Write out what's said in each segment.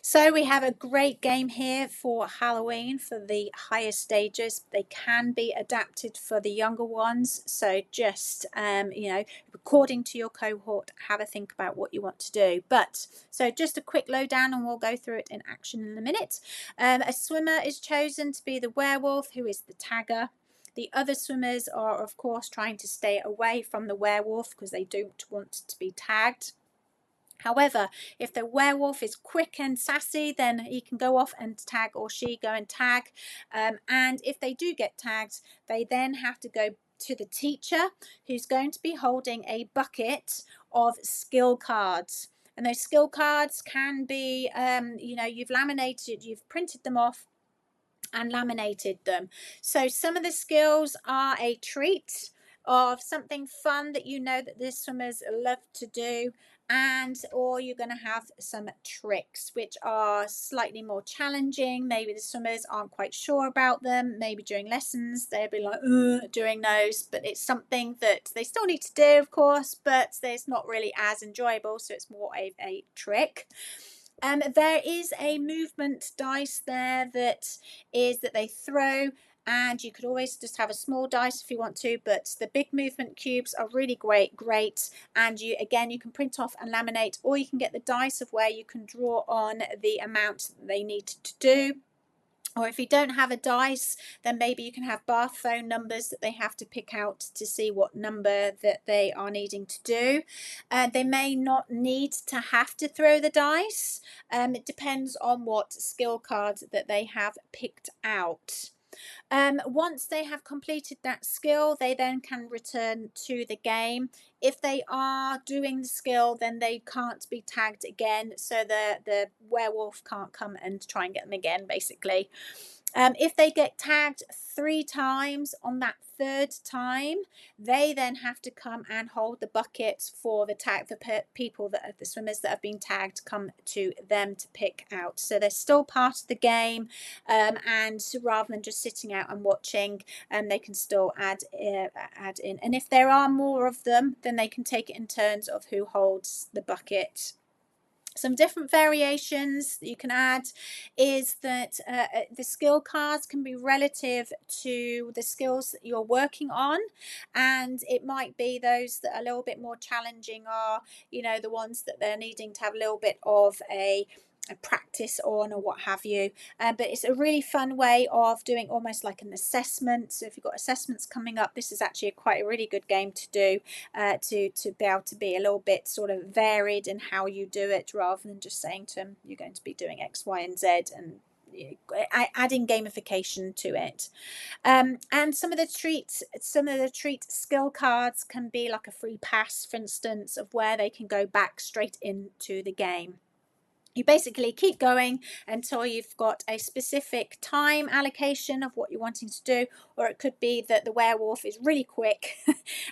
So we have a great game here for Halloween for the higher stages. They can be adapted for the younger ones. So just, according to your cohort, have a think about what you want to do. So just a quick lowdown and we'll go through it in action in a minute. A swimmer is chosen to be the werewolf, who is the tagger. The other swimmers are, of course, trying to stay away from the werewolf because they don't want to be tagged. However, if the werewolf is quick and sassy, then he can go off and tag, or she go and tag. And if they do get tagged, they then have to go to the teacher, who's going to be holding a bucket of skill cards. And those skill cards can be, you've printed them off and laminated them. So some of the skills are a treat of something fun that you know that the swimmers love to do, or you're going to have some tricks which are slightly more challenging. Maybe the swimmers aren't quite sure about them. Maybe during lessons they'll be like doing those, but it's something that they still need to do, of course, but it's not really as enjoyable, so it's more a trick. There is a movement dice there that they throw, and you could always just have a small dice if you want to, but the big movement cubes are really great, and you can print off and laminate, or you can get the dice of where you can draw on the amount they need to do. Or if you don't have a dice, then maybe you can have bath phone numbers that they have to pick out to see what number that they are needing to do. They may not need to have to throw the dice. It depends on what skill cards that they have picked out. Once they have completed that skill, they then can return to the game. If they are doing the skill, then they can't be tagged again, so the werewolf can't come and try and get them again, basically. If they get tagged 3 times, on that 3rd time, they then have to come and hold the bucket for the people that are the swimmers that have been tagged, come to them to pick out. So they're still part of the game, and rather than just sitting out and watching, they can still add in. And if there are more of them, then they can take it in turns of who holds the bucket. Some different variations that you can add is that the skill cards can be relative to the skills that you're working on, and it might be those that are a little bit more challenging are, the ones that they're needing to have a little bit of a practice on, or what have you. But it's a really fun way of doing almost like an assessment. So if you've got assessments coming up, this is actually quite a really good game to do, to be able to be a little bit sort of varied in how you do it, rather than just saying to them you're going to be doing X, Y, and Z, and adding gamification to it. And some of the treat skill cards can be like a free pass, for instance, of where they can go back straight into the game. You basically keep going until you've got a specific time allocation of what you're wanting to do, or it could be that the werewolf is really quick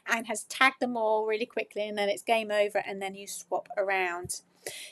and has tagged them all really quickly, and then it's game over, and then you swap around.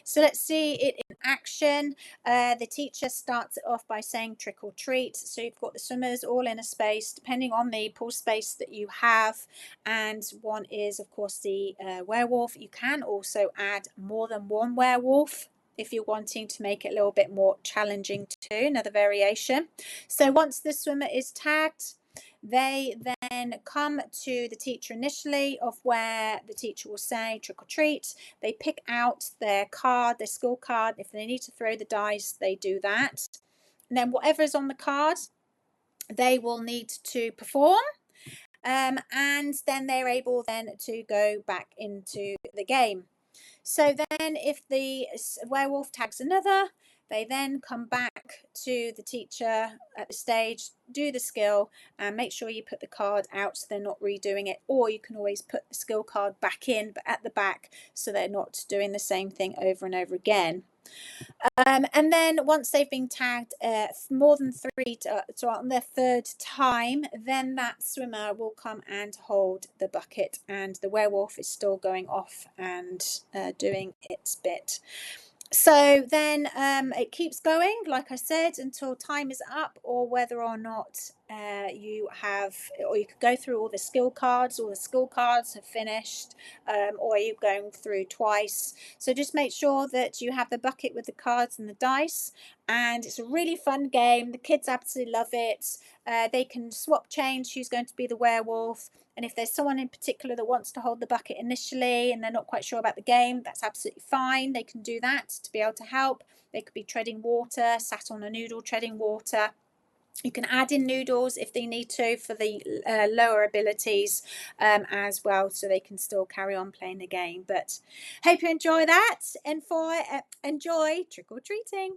So let's see it in action. The teacher starts it off by saying trick or treat. So you've got the swimmers all in a space, depending on the pool space that you have. And one is, of course, the werewolf. You can also add more than one werewolf if you're wanting to make it a little bit more challenging too, another variation. So once the swimmer is tagged, they then come to the teacher initially, of where the teacher will say trick or treat. They pick out their card, their school card. If they need to throw the dice, they do that. And then whatever is on the card, they will need to perform. And then they're able then to go back into the game. So then if the werewolf tags another, they then come back to the teacher at the stage, do the skill, and make sure you put the card out so they're not redoing it. Or you can always put the skill card back in, but at the back, so they're not doing the same thing over and over again. And then once they've been tagged more than 3, so on their 3rd time, then that swimmer will come and hold the bucket, and the werewolf is still going off and doing its bit. So then it keeps going, like I said, until time is up, or whether or not you have, or you could go through all the skill cards. All the skill cards have finished, or you're going through twice. So just make sure that you have the bucket with the cards and the dice, and it's a really fun game. The kids absolutely love it. They can swap change who's going to be the werewolf, and if there's someone in particular that wants to hold the bucket initially and they're not quite sure about the game, that's absolutely fine. They can do that to be able to help. They could be treading water, sat on a noodle treading water. You can add in noodles if they need to for the lower abilities as well, so they can still carry on playing the game. But hope you enjoy that, and enjoy trick or treating.